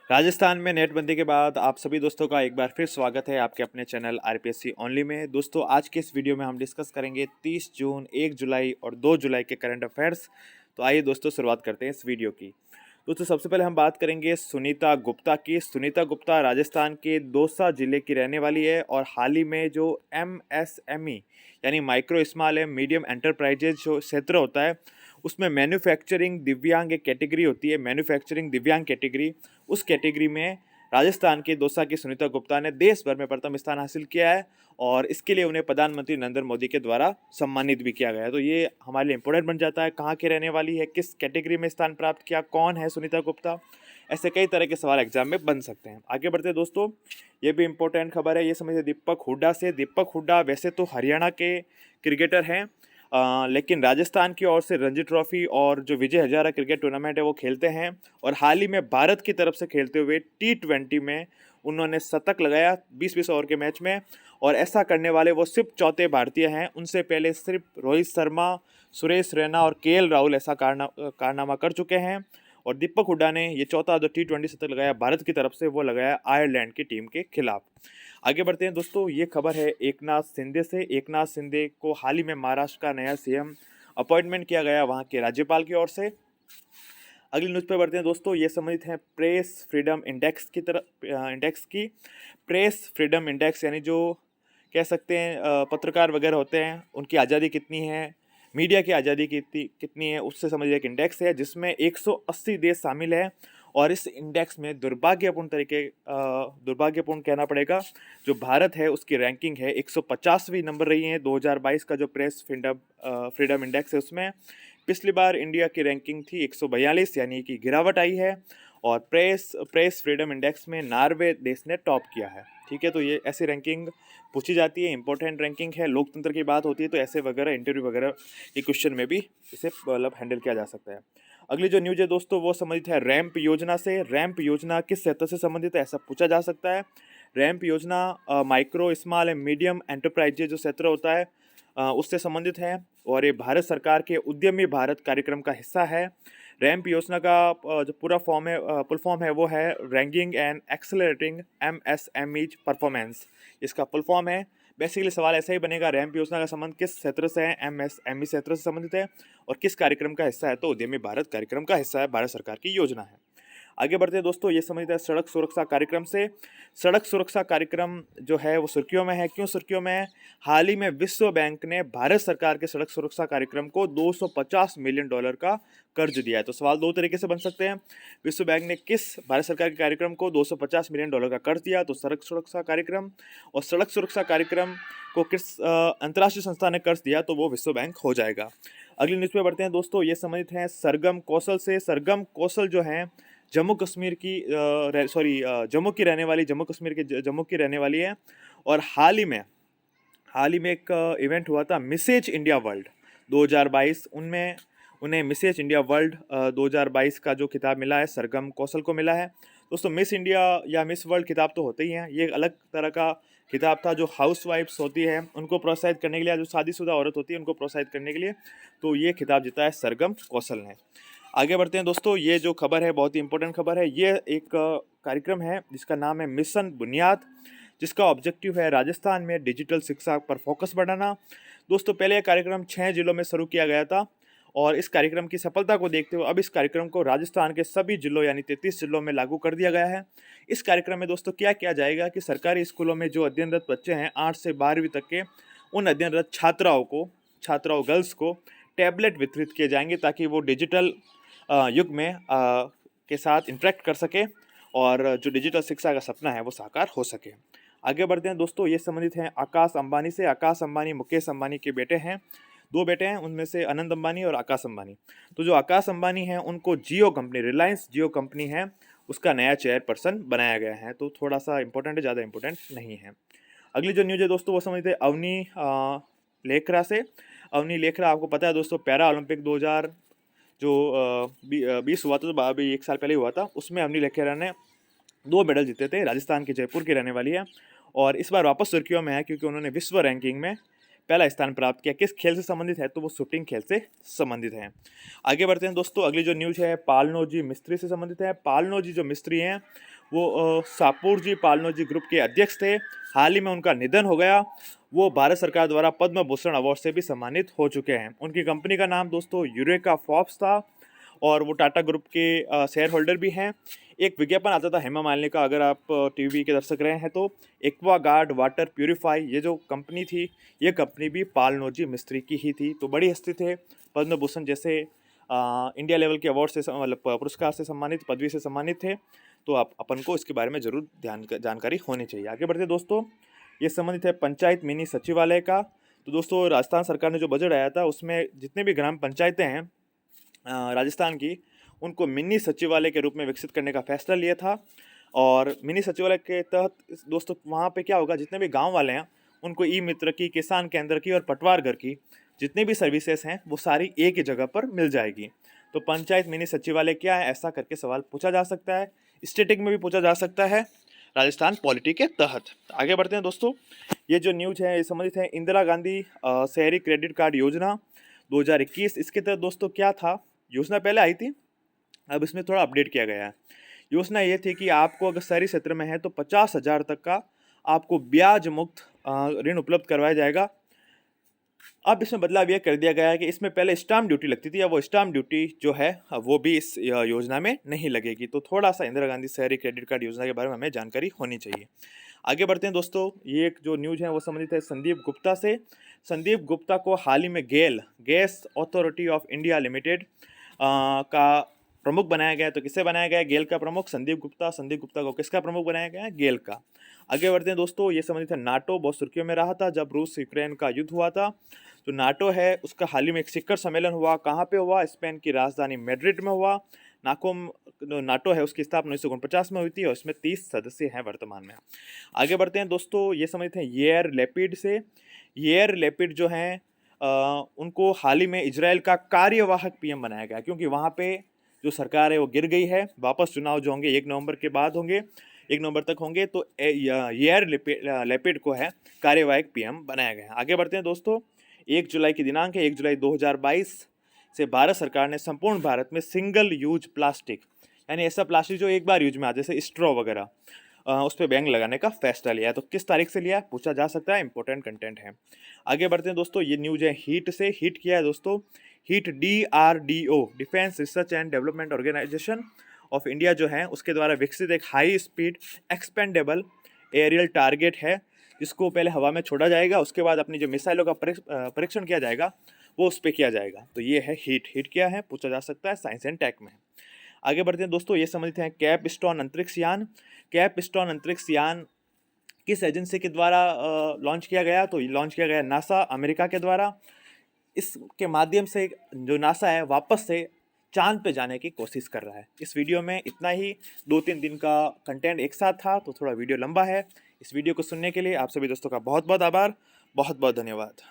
राजस्थान में नेटबंदी के बाद आप सभी दोस्तों का एक बार फिर स्वागत है आपके अपने चैनल आरपीएससी ओनली में। दोस्तों आज के इस वीडियो में हम डिस्कस करेंगे 30 जून, 1 जुलाई और 2 जुलाई के करंट अफेयर्स। तो आइए दोस्तों शुरुआत करते हैं इस वीडियो की। दोस्तों सबसे पहले हम बात करेंगे सुनीता गुप्ता की। सुनीता गुप्ता राजस्थान के दौसा जिले की रहने वाली है और हाल ही में जो एमएसएमई यानी micro small and medium enterprises जो क्षेत्र होता है उसमें मैन्युफैक्चरिंग दिव्यांग एक कैटेगरी होती है, मैन्युफैक्चरिंग दिव्यांग कैटेगरी। उस कैटेगरी में राजस्थान के दौसा की सुनीता गुप्ता ने देश भर में प्रथम स्थान हासिल किया है और इसके लिए उन्हें प्रधानमंत्री नरेंद्र मोदी के द्वारा सम्मानित भी किया गया है। तो ये हमारे लिए इंपॉर्टेंट बन जाता है, कहाँ की रहने वाली है, किस कैटेगरी में स्थान प्राप्त किया, कौन है सुनीता गुप्ता। ऐसे कई तरह के सवाल एग्जाम में बन सकते हैं। आगे बढ़ते हैं दोस्तों, ये भी इंपॉर्टेंट खबर है, ये समझिए दीपक हुड्डा से। दीपक हुड्डा वैसे तो हरियाणा के क्रिकेटर हैं, लेकिन राजस्थान की ओर से रणजी ट्रॉफी और जो विजय हजारा क्रिकेट टूर्नामेंट है वो खेलते हैं और हाल ही में भारत की तरफ से खेलते हुए T20 में उन्होंने शतक लगाया 20-20 ओवर के मैच में। और ऐसा करने वाले वो सिर्फ चौथे भारतीय हैं, उनसे पहले सिर्फ रोहित शर्मा, सुरेश रैना और केएल राहुल ऐसा कारनामा कर चुके हैं। और दीपक हुड्डा ने ये चौथा जो T20 शतक लगाया भारत की तरफ से वो लगाया आयरलैंड की टीम के खिलाफ। आगे बढ़ते हैं दोस्तों, ये खबर है एकनाथ शिंदे से। एकनाथ शिंदे को हाल ही में महाराष्ट्र का नया सीएम अपॉइंटमेंट किया गया वहाँ के राज्यपाल की ओर से। अगली न्यूज़ पे बढ़ते हैं दोस्तों, ये संबंधित है प्रेस फ्रीडम इंडेक्स की तरफ। इंडेक्स की प्रेस फ्रीडम इंडेक्स यानी जो कह सकते हैं पत्रकार वगैरह होते हैं उनकी आज़ादी कितनी है, मीडिया की आज़ादी कितनी है, उससे संबंधित एक इंडेक्स है जिसमें 180 देश शामिल है। और इस इंडेक्स में दुर्भाग्यपूर्ण कहना पड़ेगा, जो भारत है उसकी रैंकिंग है 150वीं नंबर रही है 2022 का जो प्रेस फ्रीडम इंडेक्स है उसमें। पिछली बार इंडिया की रैंकिंग थी 142 यानी कि गिरावट आई है। और प्रेस फ्रीडम इंडेक्स में नॉर्वे देश ने टॉप किया है। ठीक है, तो ये ऐसी रैंकिंग पूछी जाती है, इंपॉर्टेंट रैंकिंग है, लोकतंत्र की बात होती है तो ऐसे वगैरह इंटरव्यू वगैरह के क्वेश्चन में भी इसे मतलब हैंडल किया जा सकता है। अगली जो न्यूज है दोस्तों वो संबंधित है रैंप योजना से। रैंप योजना किस क्षेत्र से संबंधित है ऐसा पूछा जा सकता है। रैंप योजना micro small and medium enterprises जो क्षेत्र होता है उससे संबंधित है और ये भारत सरकार के उद्यमी भारत कार्यक्रम का हिस्सा है। रैंप योजना का जो पूरा फॉर्म है फुल फॉर्म है वो है ranking and accelerating MSMEs performance, इसका फुल फॉर्म है। बेसिकली सवाल ऐसा ही बनेगा, रैंप योजना का संबंध किस क्षेत्र से है, एमएसएमई क्षेत्र से संबंधित है और किस कार्यक्रम का हिस्सा है, तो उद्यमी भारत कार्यक्रम का हिस्सा है, भारत सरकार की योजना है। आगे बढ़ते हैं दोस्तों, ये समझते हैं सड़क सुरक्षा कार्यक्रम से। सड़क सुरक्षा कार्यक्रम जो है वो सुर्खियों में है। क्यों सुर्खियों में है? हाल ही में विश्व बैंक ने भारत सरकार के सड़क सुरक्षा कार्यक्रम को $250 मिलियन का कर्ज दिया है। तो सवाल दो तरीके से बन सकते हैं, विश्व बैंक ने किस भारत सरकार के कार्यक्रम को $250 मिलियन का कर्ज दिया, तो सड़क सुरक्षा कार्यक्रम। और सड़क सुरक्षा कार्यक्रम को किस अंतर्राष्ट्रीय संस्था ने कर्ज दिया, तो वो विश्व बैंक हो जाएगा। अगली न्यूज़ पे बढ़ते हैं दोस्तों, ये संबंधित हैं सरगम कौशल से। सरगम कौशल जो है जम्मू कश्मीर की जम्मू की रहने वाली, जम्मू कश्मीर के जम्मू की रहने वाली है। और हाल ही में एक इवेंट हुआ था मिसेज इंडिया वर्ल्ड 2022, उनमें उन्हें मिसेज इंडिया वर्ल्ड 2022 का जो खिताब मिला है सरगम कौशल को मिला है। दोस्तों मिस इंडिया या मिस वर्ल्ड खिताब तो होते ही हैं, ये एक अलग तरह का खिताब था जो हाउस वाइफ्स होती है उनको प्रोत्साहित करने के लिए, जो शादीशुदा औरत होती है उनको प्रोत्साहित करने के लिए, तो ये खिताब जीता है सरगम कौशल ने। आगे बढ़ते हैं दोस्तों, ये जो खबर है बहुत ही इंपॉर्टेंट खबर है। ये एक कार्यक्रम है जिसका नाम है मिशन बुनियाद, जिसका ऑब्जेक्टिव है राजस्थान में डिजिटल शिक्षा पर फोकस बढ़ाना। दोस्तों पहले यह कार्यक्रम 6 जिलों में शुरू किया गया था और इस कार्यक्रम की सफलता को देखते हुए अब इस कार्यक्रम को राजस्थान के सभी जिलों यानी 33 जिलों में लागू कर दिया गया है। इस कार्यक्रम में दोस्तों क्या किया जाएगा कि सरकारी स्कूलों में जो अध्ययनरत बच्चे हैं 8 से 12वीं तक के, उन अध्ययनरत छात्राओं गर्ल्स को टैबलेट वितरित किए जाएंगे ताकि वो डिजिटल युग में के साथ इंटरेक्ट कर सके और जो डिजिटल शिक्षा का सपना है वो साकार हो सके। आगे बढ़ते हैं दोस्तों, ये संबंधित हैं आकाश अंबानी से। आकाश अंबानी मुकेश अंबानी के बेटे हैं, 2 बेटे हैं, उनमें से अनंत अंबानी और आकाश अंबानी। तो जो आकाश अंबानी हैं उनको जियो कंपनी, रिलायंस जियो कंपनी है, उसका नया चेयरपर्सन बनाया गया है। तो थोड़ा सा इंपॉर्टेंट है, ज़्यादा इंपॉर्टेंट नहीं है। अगली जो न्यूज़ है दोस्तों वो समझते हैं अवनी लेखरा से। अवनी लेखरा आपको पता है दोस्तों, पैरा ओलंपिक 2000 जो 20 हुआ था, तो अभी 1 साल पहले हुआ था, उसमें अवनी लेखरा ने 2 मेडल जीते थे। राजस्थान के जयपुर की रहने वाली है और इस बार वापस सुर्खियों में है क्योंकि उन्होंने विश्व रैंकिंग में पहला स्थान प्राप्त किया। किस खेल से संबंधित है, तो वो शूटिंग खेल से संबंधित है। आगे बढ़ते हैं दोस्तों, अगली जो न्यूज़ है पालनो जी मिस्त्री से संबंधित है। पालनो जी जो मिस्त्री हैं वो सापूरजी पालनोजी ग्रुप के अध्यक्ष थे। हाल ही में उनका निधन हो गया। वो भारत सरकार द्वारा पद्म भूषण अवार्ड से भी सम्मानित हो चुके हैं। उनकी कंपनी का नाम दोस्तों यूरेका फॉर्ब्स था और वो टाटा ग्रुप के शेयर होल्डर भी हैं। एक विज्ञापन आता था हेमा मालिनी का, अगर आप टीवी के दर्शक रहे हैं तो, एक्वा गार्ड वाटर प्यूरिफाई, ये जो कंपनी थी ये कंपनी भी पालनोजी मिस्त्री की ही थी। तो बड़ी हस्ती थे, पद्म भूषण जैसे इंडिया लेवल के अवार्ड से मतलब पुरस्कार से सम्मानित, पदवी से सम्मानित थे। तो आप अपन को इसके बारे में ज़रूर जानकारी होनी चाहिए। आगे बढ़ते दोस्तों, ये संबंधित है पंचायत मिनी सचिवालय का। तो दोस्तों राजस्थान सरकार ने जो बजट आया था उसमें जितने भी ग्राम पंचायतें हैं राजस्थान की, उनको मिनी सचिवालय के रूप में विकसित करने का फैसला लिया था। और मिनी सचिवालय के तहत दोस्तों वहाँ पे क्या होगा, जितने भी गांव वाले हैं उनको ई मित्र की, किसान केंद्र की और पटवार घर की जितनी भी सर्विसेज हैं वो सारी एक ही जगह पर मिल जाएगी। तो पंचायत मिनी सचिवालय क्या है, ऐसा करके सवाल पूछा जा सकता है। स्टेटिक में भी पूछा जा सकता है राजस्थान पॉलिटी के तहत। आगे बढ़ते हैं दोस्तों, ये जो न्यूज है ये संबंधित है इंदिरा गांधी शहरी क्रेडिट कार्ड योजना 2021। इसके तहत दोस्तों क्या था, योजना पहले आई थी, अब इसमें थोड़ा अपडेट किया गया है। योजना ये थी कि आपको अगर शहरी क्षेत्र में है तो 50,000 तक का आपको ब्याज मुक्त ऋण उपलब्ध करवाया जाएगा। अब इसमें बदलाव यह कर दिया गया है कि इसमें पहले स्टाम्प ड्यूटी लगती थी, अब वो स्टाम्प ड्यूटी जो है वो भी इस योजना में नहीं लगेगी। तो थोड़ा सा इंदिरा गांधी शहरी क्रेडिट कार्ड योजना के बारे में हमें जानकारी होनी चाहिए। आगे बढ़ते हैं दोस्तों, ये एक जो न्यूज़ है वो संबंधित है संदीप गुप्ता से। संदीप गुप्ता को हाल ही में GAIL, gas authority of India limited का प्रमुख बनाया गया है। तो किसे बनाया गया है, गेल का प्रमुख संदीप गुप्ता। संदीप गुप्ता को किसका प्रमुख बनाया गया है, गेल का। आगे बढ़ते हैं दोस्तों, ये संबंधित है नाटो, बहुत सुर्खियों में रहा था जब रूस यूक्रेन का युद्ध हुआ था। तो नाटो है उसका हाल ही में एक शिखर सम्मेलन हुआ, कहाँ पे हुआ, स्पेन की राजधानी मैड्रिड में हुआ। नाटो है उसकी स्थापना 1949 में हुई थी और इसमें 30 सदस्य हैं वर्तमान में। आगे बढ़ते हैं दोस्तों, ये समझते हैं येर लेपिड से। येर लेपिड जो हैं उनको हाल ही में इजराइल का कार्यवाहक पीएम बनाया गया, क्योंकि वहाँ पे जो सरकार है वो गिर गई है। वापस चुनाव जो होंगे 1 नवंबर के बाद होंगे, 1 नवंबर तक होंगे। तो येर लेपिड को है कार्यवाहक पीएम बनाया गया है। आगे बढ़ते हैं दोस्तों, 1 जुलाई की दिनांक है, 1 जुलाई 2022 से भारत सरकार ने संपूर्ण भारत में सिंगल यूज प्लास्टिक, यानी ऐसा प्लास्टिक जो एक बार यूज में आता है, जैसे स्ट्रॉ वगैरह, उस पर बैन लगाने का फैसला लिया है। तो किस तारीख से लिया है पूछा जा सकता है, इंपॉर्टेंट कंटेंट है। आगे बढ़ते हैं दोस्तों, ये न्यूज है हीट से। हीट किया है दोस्तों, HEAT DRDO, defence research and development organisation of India जो है उसके द्वारा विकसित एक high speed expendable aerial target है, जिसको पहले हवा में छोड़ा जाएगा, उसके बाद अपनी जो मिसाइलों का परीक्षण किया जाएगा वो उस पर किया जाएगा। तो ये है हीट। हीट क्या है पूछा जा सकता है, साइंस एंड टेक में। आगे बढ़ते हैं दोस्तों, ये समझते हैं कैपस्टोन अंतरिक्ष यान। कैपस्टोन अंतरिक्ष यान किस एजेंसी के द्वारा लॉन्च किया गया, तो लॉन्च किया गया नासा अमेरिका के द्वारा। इसके माध्यम से जो नासा है वापस से चांद पे जाने की कोशिश कर रहा है। इस वीडियो में इतना ही, 2-3 दिन का कंटेंट एक साथ था तो थोड़ा वीडियो लंबा है। इस वीडियो को सुनने के लिए आप सभी दोस्तों का बहुत बहुत आभार, बहुत बहुत धन्यवाद।